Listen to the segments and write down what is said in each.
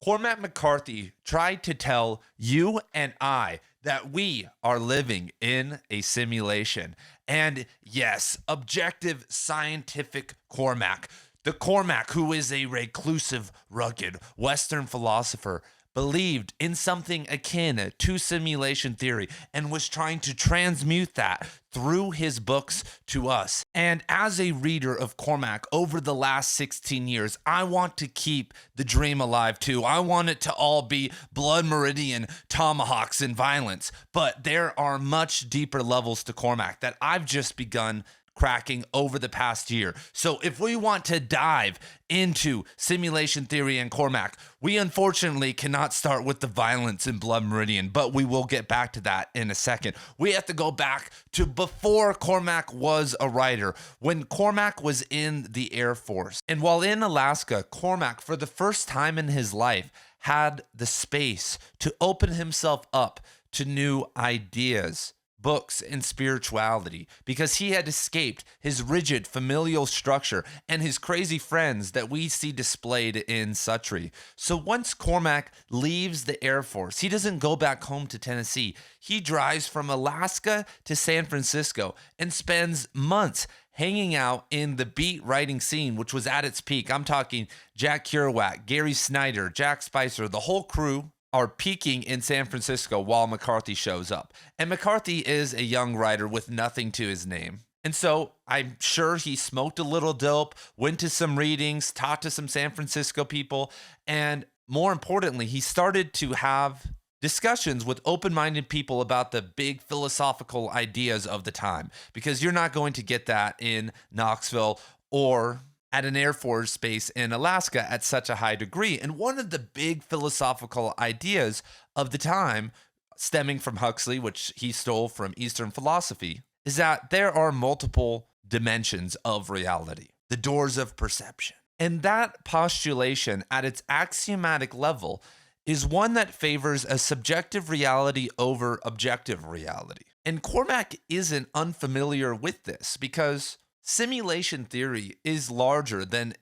Cormac McCarthy tried to tell you and I that we are living in a simulation. And yes, objective scientific Cormac, the Cormac who is a reclusive, rugged Western philosopher, believed in something akin to simulation theory and was trying to transmute that through his books to us. And as a reader of Cormac over the last 16 years, I want to keep the dream alive too. I want it to all be blood meridian, tomahawks, and violence. But there are much deeper levels to Cormac that I've just begun cracking over the past year. So if we want to dive into simulation theory and Cormac, we unfortunately cannot start with the violence in Blood Meridian, but we will get back to that in a second. We have to go back to before Cormac was a writer, when Cormac was in the Air Force. And while in Alaska, Cormac, for the first time in his life, had the space to open himself up to new ideas, books, and spirituality, because he had escaped his rigid familial structure and his crazy friends that we see displayed in Suttree. So once Cormac leaves the Air Force, he doesn't go back home to Tennessee. He drives from Alaska to San Francisco and spends months hanging out in the beat writing scene, which was at its peak. I'm talking Jack Kerouac, Gary Snyder, Jack Spicer, the whole crew are peaking in San Francisco while McCarthy shows up. And McCarthy is a young writer with nothing to his name. And so I'm sure he smoked a little dope, went to some readings, talked to some San Francisco people, and more importantly, he started to have discussions with open-minded people about the big philosophical ideas of the time, because you're not going to get that in Knoxville or at an Air Force base in Alaska at such a high degree. And one of the big philosophical ideas of the time, stemming from Huxley, which he stole from Eastern philosophy, is that there are multiple dimensions of reality, the doors of perception. And that postulation at its axiomatic level is one that favors a subjective reality over objective reality. And Cormac isn't unfamiliar with this, because simulation theory is larger than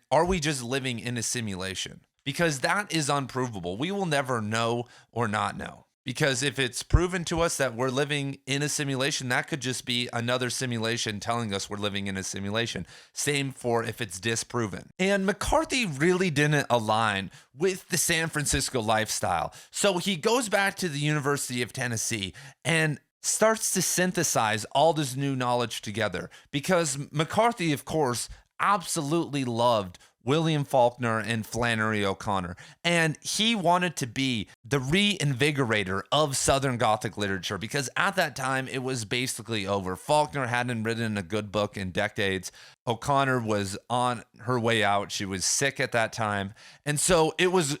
are we just living in a simulation? Because that is unprovable. We will never know or not know. Because if it's proven to us that we're living in a simulation, that could just be another simulation telling us we're living in a simulation. Same for if it's disproven. And McCarthy really didn't align with the San Francisco lifestyle. So he goes back to the University of Tennessee and starts to synthesize all this new knowledge together, because McCarthy, of course, absolutely loved William Faulkner and Flannery O'Connor, and he wanted to be the reinvigorator of Southern Gothic literature, because at that time it was basically over. Faulkner hadn't written a good book in decades. O'Connor was on her way out. She was sick at that time. And so it was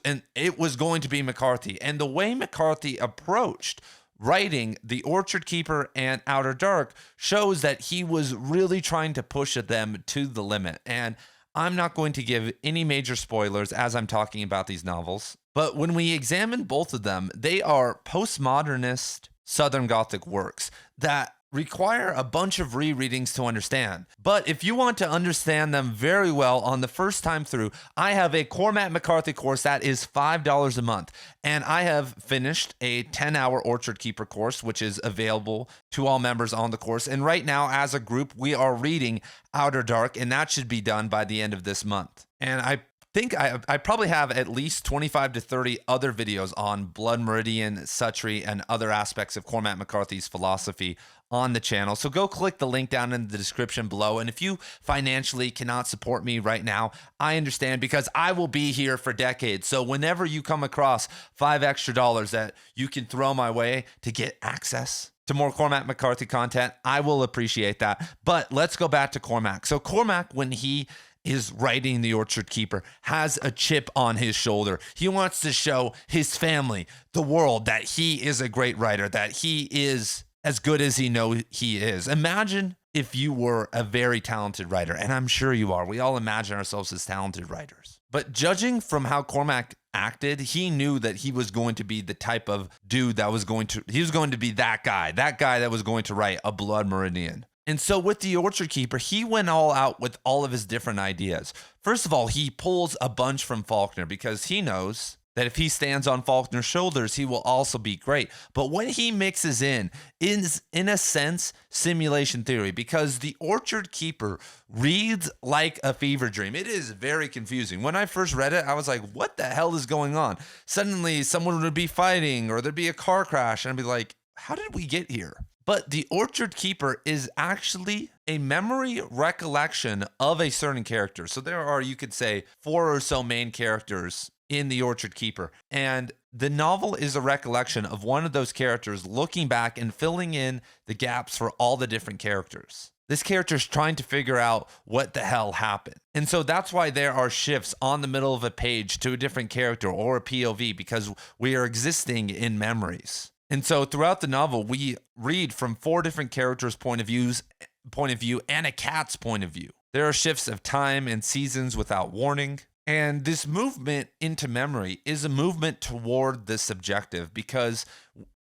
going to be McCarthy. And the way McCarthy approached writing The Orchard Keeper and Outer Dark shows that he was really trying to push them to the limit. And I'm not going to give any major spoilers as I'm talking about these novels, but when we examine both of them, they are postmodernist Southern Gothic works that require a bunch of rereadings to understand. But if you want to understand them very well on the first time through, I have a Cormac McCarthy course that is $5 a month. And I have finished a 10-hour Orchard Keeper course, which is available to all members on the course. And right now, as a group, we are reading Outer Dark, and that should be done by the end of this month. And I think I probably have at least 25 to 30 other videos on Blood Meridian, Suttree, and other aspects of Cormac McCarthy's philosophy on the channel. So go click the link down in the description below. And if you financially cannot support me right now, I understand, because I will be here for decades. So whenever you come across $5 extra that you can throw my way to get access to more Cormac McCarthy content, I will appreciate that. But let's go back to Cormac. So Cormac, when he is writing The Orchard Keeper, has a chip on his shoulder. He wants to show his family, the world, that he is a great writer, that he is as good as he knows he is. Imagine if you were a very talented writer, and I'm sure you are. We all imagine ourselves as talented writers. But judging from how Cormac acted, he knew that he was going to be the type of dude that he was going to be that guy that was going to write a Blood Meridian, And so with the Orchard Keeper, he went all out with all of his different ideas. First of all, he pulls a bunch from Faulkner because he knows that if he stands on Faulkner's shoulders, he will also be great. But what he mixes is, in a sense, simulation theory, because the Orchard Keeper reads like a fever dream. It is very confusing. When I first read it, I was like, what the hell is going on? Suddenly, someone would be fighting, or there'd be a car crash, and I'd be like, how did we get here? But the Orchard Keeper is actually a memory recollection of a certain character. So there are, you could say, 4 or so main characters in the Orchard Keeper. And the novel is a recollection of one of those characters looking back and filling in the gaps for all the different characters. This character is trying to figure out what the hell happened. And so that's why there are shifts on the middle of a page to a different character or a POV, because we are existing in memories. And so throughout the novel, we read from 4 different characters' point of view and a cat's point of view. There are shifts of time and seasons without warning. And this movement into memory is a movement toward the subjective, because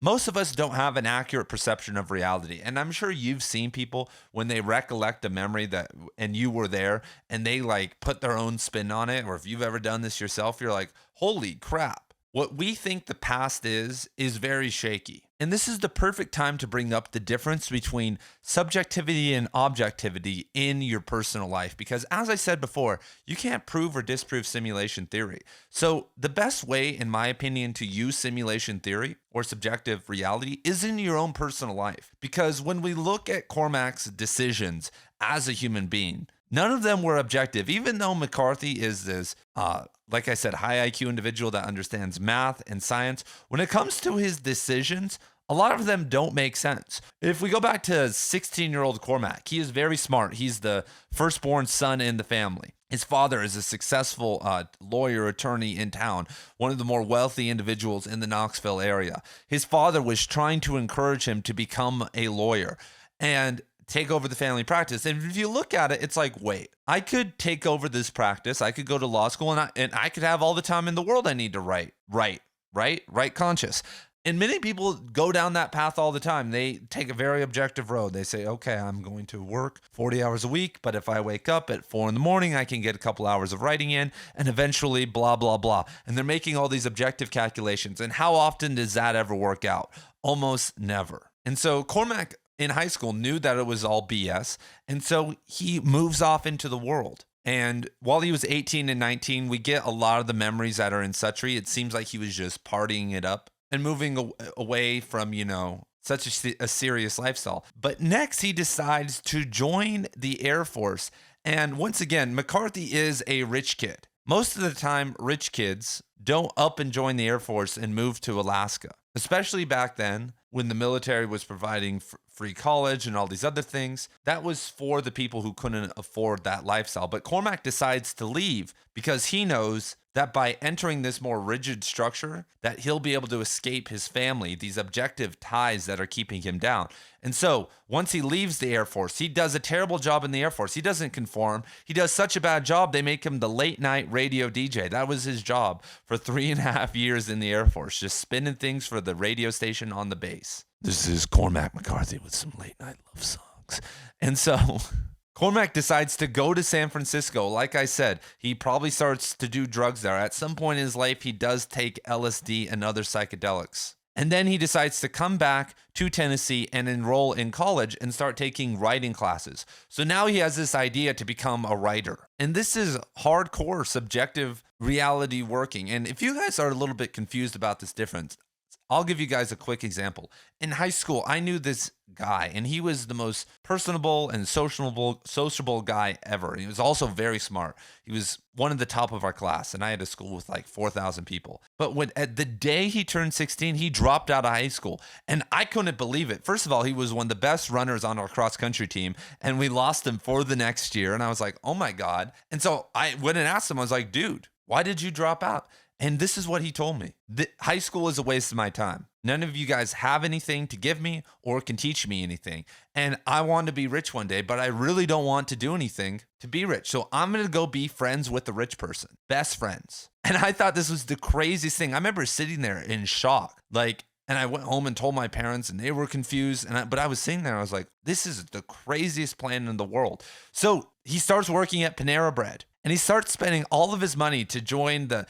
most of us don't have an accurate perception of reality. And I'm sure you've seen people when they recollect a memory and you were there, and they like put their own spin on it. Or if you've ever done this yourself, you're like, holy crap. What we think the past is very shaky. And this is the perfect time to bring up the difference between subjectivity and objectivity in your personal life. Because as I said before, you can't prove or disprove simulation theory. So the best way, in my opinion, to use simulation theory or subjective reality is in your own personal life. Because when we look at Cormac's decisions as a human being, none of them were objective, even though McCarthy is this, like I said, high IQ individual that understands math and science. When it comes to his decisions, a lot of them don't make sense. If we go back to 16-year-old Cormac, he is very smart. He's the firstborn son in the family. His father is a successful lawyer, attorney in town, one of the more wealthy individuals in the Knoxville area. His father was trying to encourage him to become a lawyer and take over the family practice. And if you look at it, it's like, wait, I could take over this practice. I could go to law school and I could have all the time in the world I need to write conscious. And many people go down that path all the time. They take a very objective road. They say, okay, I'm going to work 40 hours a week, but if I wake up at 4 a.m, I can get a couple hours of writing in, and eventually blah, blah, blah. And they're making all these objective calculations. And how often does that ever work out? Almost never. And so Cormac in high school knew that it was all BS. And so he moves off into the world. And while he was 18 and 19, we get a lot of the memories that are in Suttree. It seems like he was just partying it up and moving away from, such a serious lifestyle. But next, he decides to join the Air Force. And once again, McCarthy is a rich kid. Most of the time, rich kids don't up and join the Air Force and move to Alaska, especially back then when the military was providing free college and all these other things. That was for the people who couldn't afford that lifestyle. But Cormac decides to leave because he knows that by entering this more rigid structure, that he'll be able to escape his family, these objective ties that are keeping him down. And so once he leaves the Air Force, he does a terrible job in the Air Force. He doesn't conform. He does such a bad job, they make him the late night radio DJ. That was his job for 3.5 years in the Air Force, just spinning things for the radio station on the base. This is Cormac McCarthy with some late night love songs. And so Cormac decides to go to San Francisco. Like I said, he probably starts to do drugs there. At some point in his life, he does take LSD and other psychedelics. And then he decides to come back to Tennessee and enroll in college and start taking writing classes. So now he has this idea to become a writer. And this is hardcore subjective reality working. And if you guys are a little bit confused about this difference, I'll give you guys a quick example. In high school, I knew this guy, and he was the most personable and sociable guy ever. He was also very smart. He was one of the top of our class, and I had a school with like 4,000 people. But at the day he turned 16, he dropped out of high school, and I couldn't believe it. First of all, he was one of the best runners on our cross-country team, and we lost him for the next year, and I was like, oh my God. And so I went and asked him, I was like, dude, why did you drop out? And this is what he told me. High school is a waste of my time. None of you guys have anything to give me or can teach me anything. And I want to be rich one day, but I really don't want to do anything to be rich. So I'm going to go be friends with a rich person, best friends. And I thought this was the craziest thing. I remember sitting there in shock. Like, And I went home and told my parents, and they were confused. But I was sitting there, I was like, this is the craziest plan in the world. So he starts working at Panera Bread, and he starts spending all of his money to join the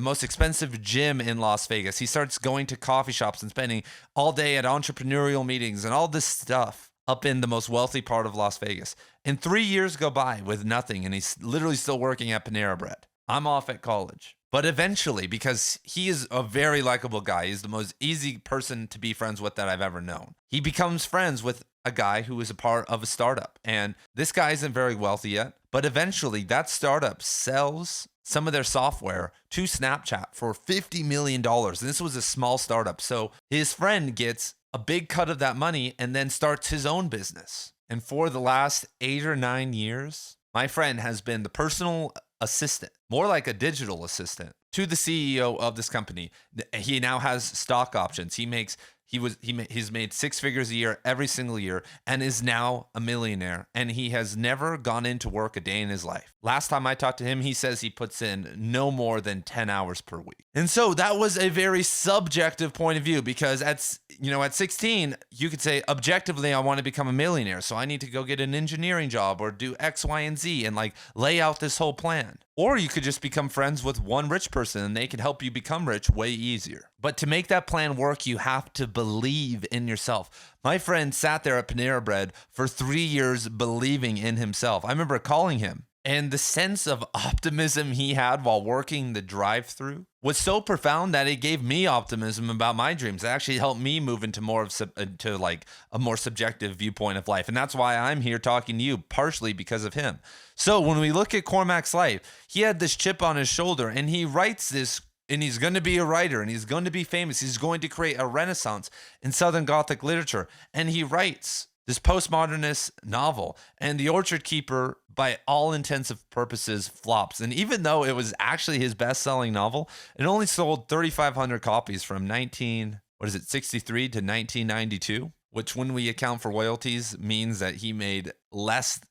most expensive gym in Las Vegas. He starts going to coffee shops and spending all day at entrepreneurial meetings and all this stuff up in the most wealthy part of Las Vegas. And 3 years go by with nothing, and he's literally still working at Panera Bread. I'm off at college. But eventually, because he is a very likable guy, he's the most easy person to be friends with that I've ever known. He becomes friends with a guy who is a part of a startup. And this guy isn't very wealthy yet, but eventually that startup sells some of their software to Snapchat for $50 million. And this was a small startup. So his friend gets a big cut of that money and then starts his own business. And for the last 8 or 9 years, my friend has been the personal assistant, more like a digital assistant, to the CEO of this company. He now has stock options. He's made 6 figures a year every single year and is now a millionaire. And he has never gone into work a day in his life. Last time I talked to him, he says he puts in no more than 10 hours per week. And so that was a very subjective point of view, because at 16, you could say objectively, I want to become a millionaire. So I need to go get an engineering job or do X, Y, and Z and like lay out this whole plan. Or you could just become friends with one rich person and they can help you become rich way easier. But to make that plan work, you have to believe in yourself. My friend sat there at Panera Bread for 3 years believing in himself. I remember calling him, and the sense of optimism he had while working the drive-thru was so profound that it gave me optimism about my dreams. It actually helped me move into more of a more subjective viewpoint of life. And that's why I'm here talking to you, partially because of him. So when we look at Cormac's life, he had this chip on his shoulder, and he writes this, and he's going to be a writer, and he's going to be famous. He's going to create a renaissance in Southern Gothic literature. And he writes this postmodernist novel, and The Orchard Keeper, by all intents and purposes, flops. And even though it was actually his best-selling novel, it only sold 3,500 copies from 63 to 1992, which, when we account for royalties, means that he made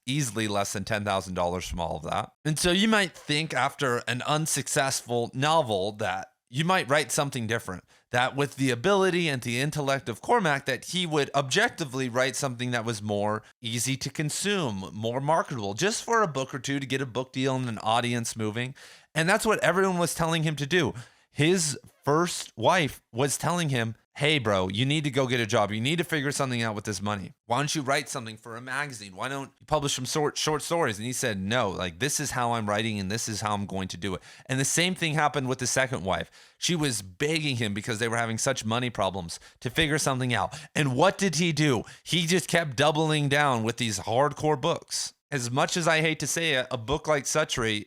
easily less than $10,000 from all of that. And so you might think, after an unsuccessful novel, that you might write something different, that with the ability and the intellect of Cormac, that he would objectively write something that was more easy to consume, more marketable, just for a book or two to get a book deal and an audience moving. And that's what everyone was telling him to do. His first wife was telling him, hey, bro, you need to go get a job. You need to figure something out with this money. Why don't you write something for a magazine? Why don't you publish some short stories? And he said, no, like, this is how I'm writing and this is how I'm going to do it. And the same thing happened with the second wife. She was begging him, because they were having such money problems, to figure something out. And what did he do? He just kept doubling down with these hardcore books. As much as I hate to say it, a book like Suttree,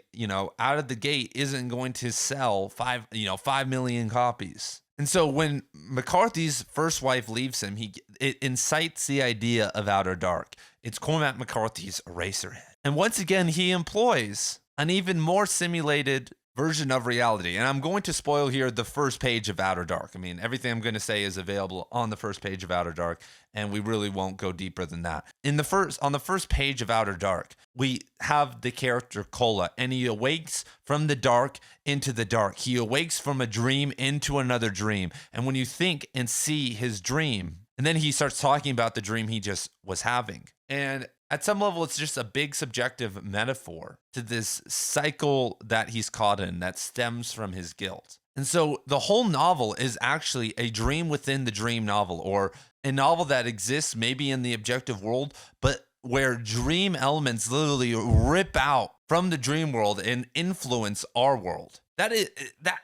out of the gate isn't going to sell 5 million copies. And so when McCarthy's first wife leaves him, it incites the idea of Outer Dark. It's Cormac McCarthy's Eraserhead. And once again, he employs an even more simulated version of reality. And I'm going to spoil here the first page of Outer Dark. I mean, everything I'm going to say is available on the first page of Outer Dark, and we really won't go deeper than that. On the first page of Outer Dark, we have the character Kola, and he awakes from the dark into the dark. He awakes from a dream into another dream. And when you think and see his dream, and then he starts talking about the dream he just was having. And at some level, it's just a big subjective metaphor to this cycle that he's caught in that stems from his guilt. And so the whole novel is actually a dream within the dream novel, or a novel that exists maybe in the objective world, but where dream elements literally rip out from the dream world and influence our world. That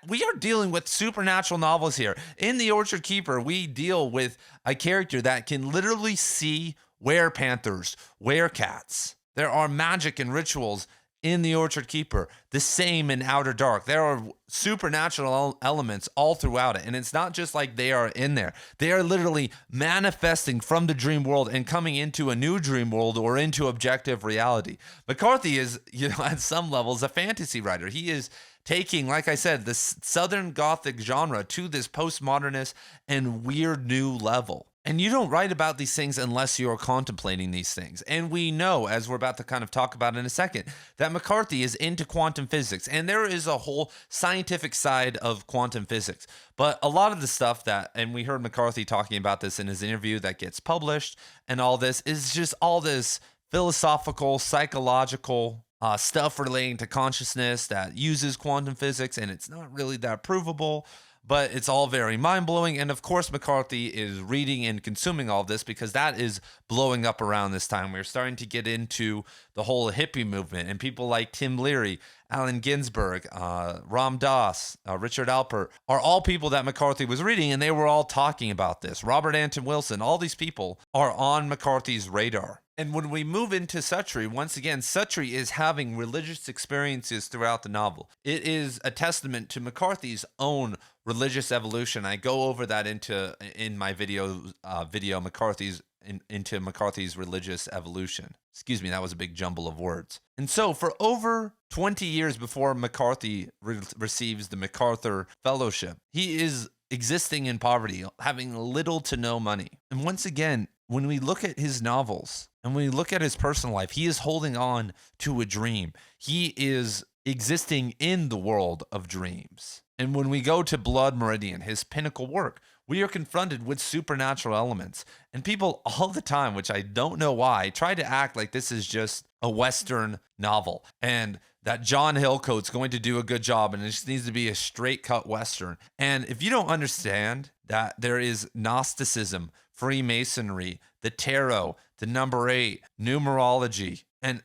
we are dealing with supernatural novels here. In The Orchard Keeper, we deal with a character that can literally see were-panthers, were-cats. There are magic and rituals in The Orchard Keeper, the same in Outer Dark. There are supernatural elements all throughout it. And it's not just like they are in there. They are literally manifesting from the dream world and coming into a new dream world or into objective reality. McCarthy is, at some levels, a fantasy writer. He is taking, like I said, this Southern Gothic genre to this postmodernist and weird new level. And you don't write about these things unless you're contemplating these things. And we know, as we're about to kind of talk about in a second, that McCarthy is into quantum physics. And there is a whole scientific side of quantum physics. But a lot of the stuff that, and we heard McCarthy talking about this in his interview that gets published, and all this is just all this philosophical, psychological stuff relating to consciousness that uses quantum physics. And it's not really that provable. But it's all very mind-blowing. And of course, McCarthy is reading and consuming all of this because that is blowing up around this time. We're starting to get into the whole hippie movement, and people like Tim Leary, Allen Ginsberg, Ram Dass, Richard Alpert are all people that McCarthy was reading, and they were all talking about this. Robert Anton Wilson, all these people are on McCarthy's radar. And when we move into Suttree, once again, Suttree is having religious experiences throughout the novel. It is a testament to McCarthy's own religious evolution. I go over that in my video McCarthy's into McCarthy's religious evolution. Excuse me, that was a big jumble of words. And so for over 20 years before McCarthy receives the MacArthur Fellowship, he is existing in poverty, having little to no money. And once again, when we look at his novels and when we look at his personal life, he is holding on to a dream. He is existing in the world of dreams. And when we go to Blood Meridian, his pinnacle work, we are confronted with supernatural elements. And people all the time, which I don't know why, try to act like this is just a Western novel and that John Hillcoat's going to do a good job and it just needs to be a straight cut Western. And if you don't understand that there is Gnosticism, Freemasonry, the tarot, the number 8, numerology, and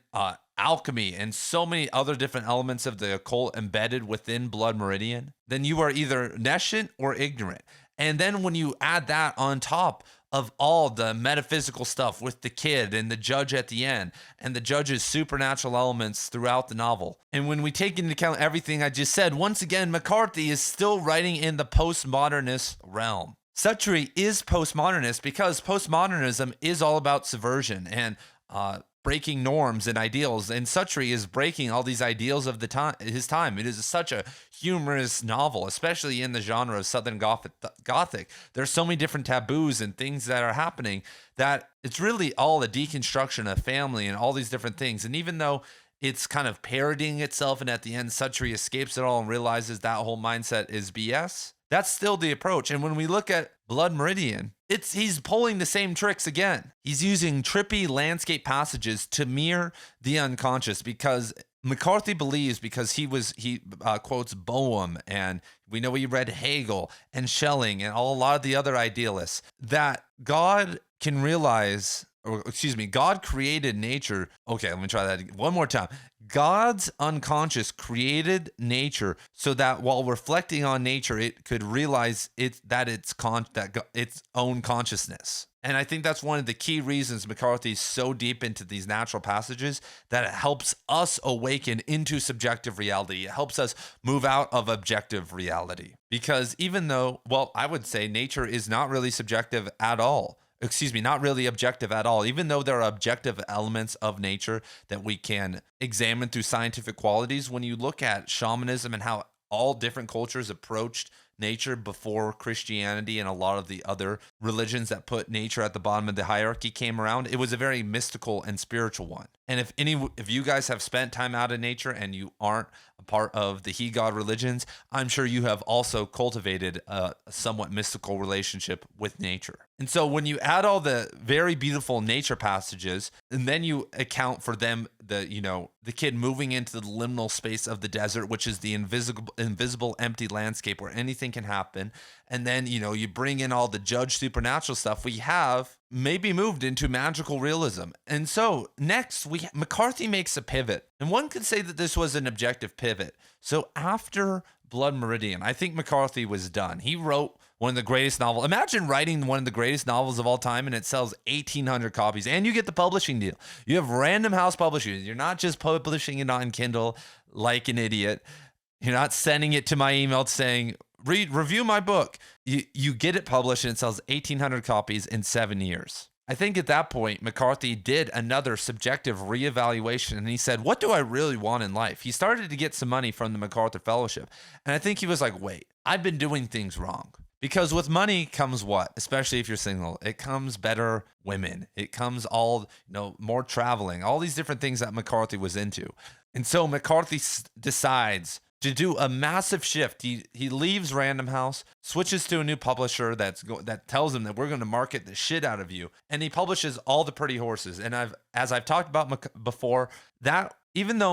alchemy, and so many other different elements of the occult embedded within Blood Meridian, then you are either nescient or ignorant. And then when you add that on top of all the metaphysical stuff with the kid and the judge at the end, and the judge's supernatural elements throughout the novel, and when we take into account everything I just said, once again, McCarthy is still writing in the postmodernist realm. Suttree is postmodernist because postmodernism is all about subversion and breaking norms and ideals, and Suttree is breaking all these ideals of his time. It is such a humorous novel, especially in the genre of Southern Gothic. There's so many different taboos and things that are happening that it's really all a deconstruction of family and all these different things. And even though it's kind of parodying itself, and at the end Suttree escapes it all and realizes that whole mindset is BS, that's still the approach. And when we look at Blood Meridian, he's pulling the same tricks again. He's using trippy landscape passages to mirror the unconscious, because McCarthy believes, because he quotes Boehm, and we know he read Hegel and Schelling and a lot of the other idealists, that God can realize, God created nature. Okay, let me try that one more time. God's unconscious created nature so that while reflecting on nature, it could realize its own consciousness. And I think that's one of the key reasons McCarthy's so deep into these natural passages, that it helps us awaken into subjective reality. It helps us move out of objective reality. Because even though, I would say nature is not really subjective at all. Not really objective at all, even though there are objective elements of nature that we can examine through scientific qualities. When you look at shamanism and how all different cultures approached nature before Christianity and a lot of the other religions that put nature at the bottom of the hierarchy came around, it was a very mystical and spiritual one. And if you guys have spent time out in nature and you aren't a part of the he god religions, I'm sure you have also cultivated a somewhat mystical relationship with nature. And so when you add all the very beautiful nature passages, and then you account for them, the kid moving into the liminal space of the desert, which is the invisible empty landscape where anything can happen. And then, you bring in all the judge supernatural stuff, we have maybe moved into magical realism. And so next, McCarthy makes a pivot. And one could say that this was an objective pivot. So after Blood Meridian, I think McCarthy was done. He wrote one of the greatest novels. Imagine writing one of the greatest novels of all time and it sells 1,800 copies and you get the publishing deal. You have Random House Publishing. You're not just publishing it on Kindle like an idiot. You're not sending it to my email saying, review my book. You get it published and it sells 1,800 copies in 7 years. I think at that point, McCarthy did another subjective reevaluation and he said, what do I really want in life? He started to get some money from the MacArthur Fellowship. And I think he was like, wait, I've been doing things wrong. Because with money comes what? Especially if you're single, it comes better women. It comes all, more traveling, all these different things that McCarthy was into. And so McCarthy decides to do a massive shift. He leaves Random House, switches to a new publisher that tells him that we're going to market the shit out of you, and he publishes All the Pretty Horses. And as I've talked about before, that even though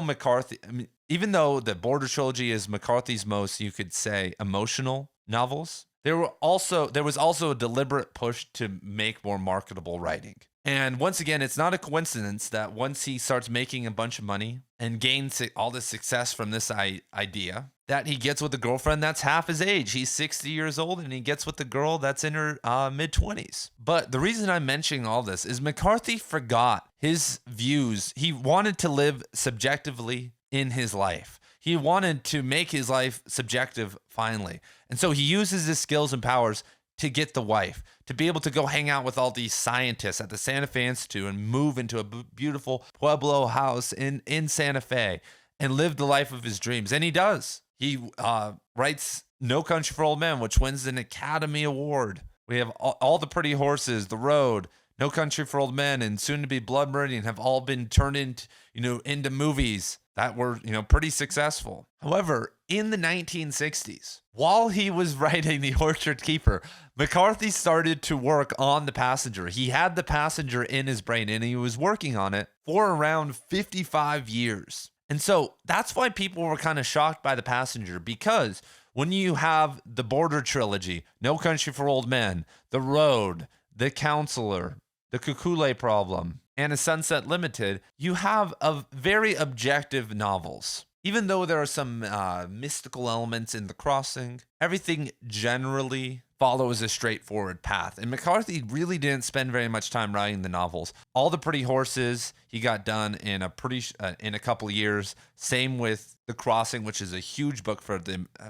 the Border Trilogy is McCarthy's most, you could say, emotional novels, there was also a deliberate push to make more marketable writing. And once again, it's not a coincidence that once he starts making a bunch of money and gains all this success from this idea, that he gets with a girlfriend that's half his age. He's 60 years old and he gets with a girl that's in her mid-20s. But the reason I'm mentioning all this is McCarthy forgot his views. He wanted to live subjectively in his life. He wanted to make his life subjective finally. And so he uses his skills and powers to get the wife, to be able to go hang out with all these scientists at the Santa Fe Institute and move into a beautiful Pueblo house in Santa Fe and live the life of his dreams. And he does. He writes No Country for Old Men, which wins an Academy Award. We have all the Pretty Horses, The Road, No Country for Old Men, and soon to be Blood Meridian have all been turned into movies that were, pretty successful. However, in the 1960s, while he was writing The Orchard Keeper, McCarthy started to work on The Passenger. He had The Passenger in his brain and he was working on it for around 55 years. And so that's why people were kind of shocked by The Passenger, because when you have the Border Trilogy, No Country for Old Men, The Road, The Counselor, The Kukule Problem, and A Sunset Limited, you have very objective novels. Even though there are some mystical elements in The Crossing, everything generally follows a straightforward path. And McCarthy really didn't spend very much time writing the novels. All the Pretty Horses he got done in a couple of years. Same with The Crossing, which is a huge book for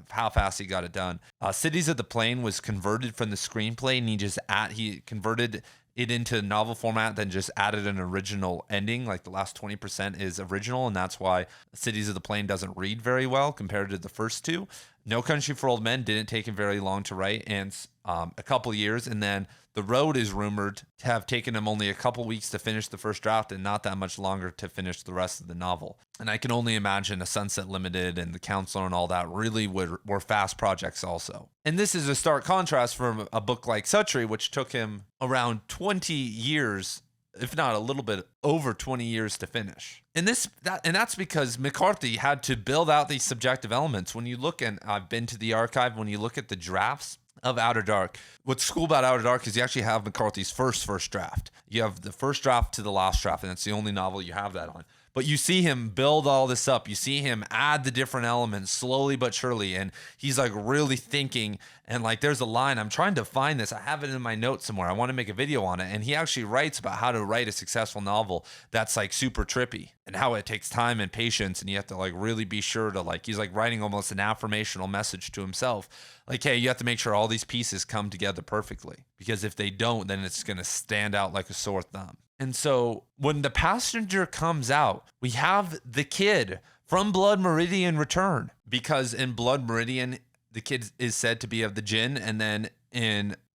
how fast he got it done. Cities of the Plain was converted from the screenplay, and he converted it into novel format, then just added an original ending. Like the last 20% is original, and that's why Cities of the Plain doesn't read very well compared to the first two. No Country for Old Men didn't take him very long to write, and a couple years. And then The Road is rumored to have taken him only a couple weeks to finish the first draft and not that much longer to finish the rest of the novel. And I can only imagine A Sunset Limited and The Counselor and all that really were fast projects also. And this is a stark contrast from a book like Suttree, which took him around 20 years, if not a little bit over 20 years to finish. And that's because McCarthy had to build out these subjective elements. When you look, and I've been to the archive, when you look at the drafts of Outer Dark, what's cool about Outer Dark is you actually have McCarthy's first draft. You have the first draft to the last draft, and that's the only novel you have that on. But you see him build all this up. You see him add the different elements slowly but surely. And he's like really thinking. And like there's a line, I'm trying to find this. I have it in my notes somewhere. I want to make a video on it. And he actually writes about how to write a successful novel that's like super trippy and how it takes time and patience. And you have to like really be sure to he's like writing almost an affirmational message to himself. Like, hey, you have to make sure all these pieces come together perfectly. Because if they don't, then it's going to stand out like a sore thumb. And so when The Passenger comes out, we have the kid from Blood Meridian return, because in Blood Meridian, the kid is said to be of the Jinn. And then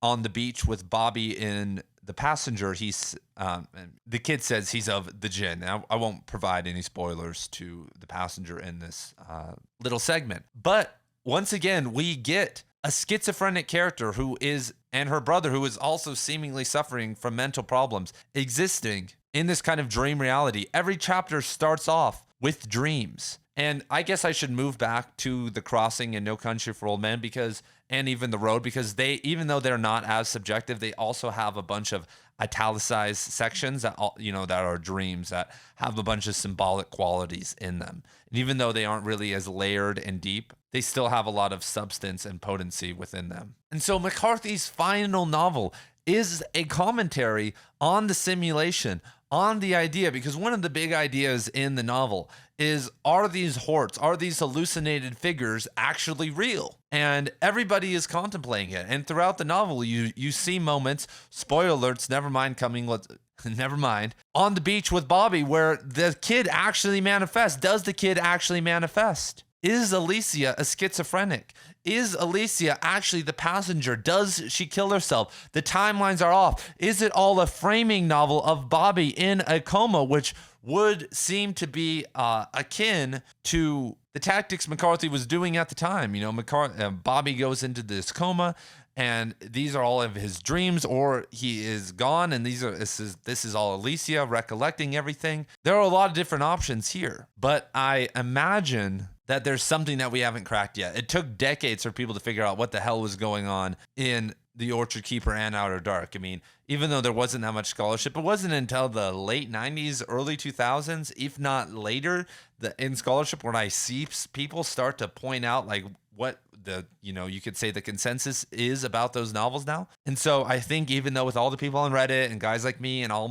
On the Beach with Bobby in The Passenger, the kid says he's of the Jinn. Now, I won't provide any spoilers to The Passenger in this little segment. But once again, we get a schizophrenic character and her brother, who is also seemingly suffering from mental problems, existing in this kind of dream reality. Every chapter starts off with dreams. And I guess I should move back to The Crossing and No Country for Old Men and even The Road, because even though they're not as subjective, they also have a bunch of italicized sections that are dreams that have a bunch of symbolic qualities in them. And even though they aren't really as layered and deep, they still have a lot of substance and potency within them. And so McCarthy's final novel is a commentary on the simulation, on the idea, because one of the big ideas in the novel is, are these horts, are these hallucinated figures actually real? And everybody is contemplating it. And throughout the novel, you see moments, spoiler alerts, never mind, on the beach with Bobby, where the kid actually manifests. Does the kid actually manifest? Is Alicia a schizophrenic? Is Alicia actually the passenger? Does she kill herself? The timelines are off. Is it all a framing novel of Bobby in a coma, which would seem to be akin to the tactics McCarthy was doing at the time? Bobby goes into this coma, and these are all of his dreams, or he is gone, and this is all Alicia recollecting everything. There are a lot of different options here, but I imagine that there's something that we haven't cracked yet. It took decades for people to figure out what the hell was going on in The Orchard Keeper and Outer Dark. I mean, even though there wasn't that much scholarship, it wasn't until the late 90s, early 2000s, if not later, in scholarship, when I see people start to point out like what you could say the consensus is about those novels now. And so I think even though with all the people on Reddit and guys like me and all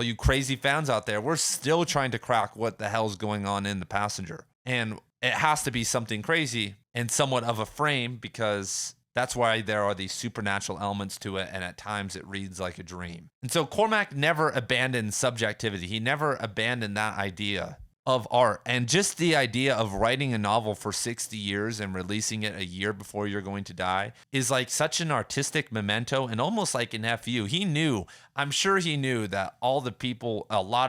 you crazy fans out there, we're still trying to crack what the hell's going on in The Passenger. And it has to be something crazy and somewhat of a frame, because that's why there are these supernatural elements to it, and at times it reads like a dream. And so Cormac never abandoned subjectivity. He never abandoned that idea of art. And just the idea of writing a novel for 60 years and releasing it a year before you're going to die is like such an artistic memento and almost like an FU. I'm sure he knew that a lot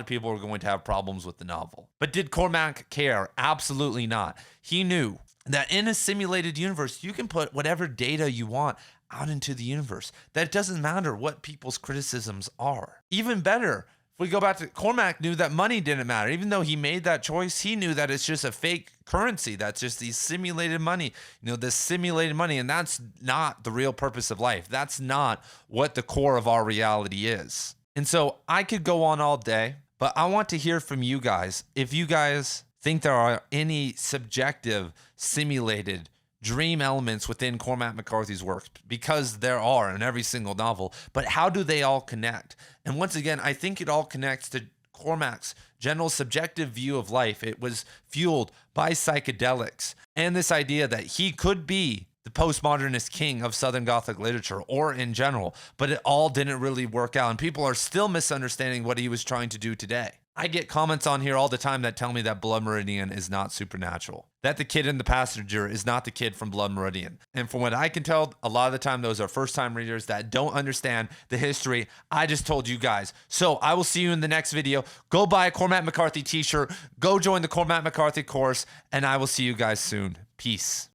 of people were going to have problems with the novel. But did Cormac care? Absolutely not. He knew that in a simulated universe, you can put whatever data you want out into the universe. That it doesn't matter what people's criticisms are. Even better, we go back to Cormac knew that money didn't matter. Even though he made that choice, he knew that it's just a fake currency. That's just these simulated money, this simulated money. And that's not the real purpose of life. That's not what the core of our reality is. And so I could go on all day, but I want to hear from you guys. If you guys think there are any subjective, simulated dream elements within Cormac McCarthy's work, because there are in every single novel, but how do they all connect? And once again, I think it all connects to Cormac's general subjective view of life. It was fueled by psychedelics and this idea that he could be the postmodernist king of Southern Gothic literature or in general, but it all didn't really work out. And people are still misunderstanding what he was trying to do today. I get comments on here all the time that tell me that Blood Meridian is not supernatural, that the kid in The Passenger is not the kid from Blood Meridian. And from what I can tell, a lot of the time, those are first-time readers that don't understand the history I just told you guys. So I will see you in the next video. Go buy a Cormac McCarthy t-shirt. Go join the Cormac McCarthy course, and I will see you guys soon. Peace.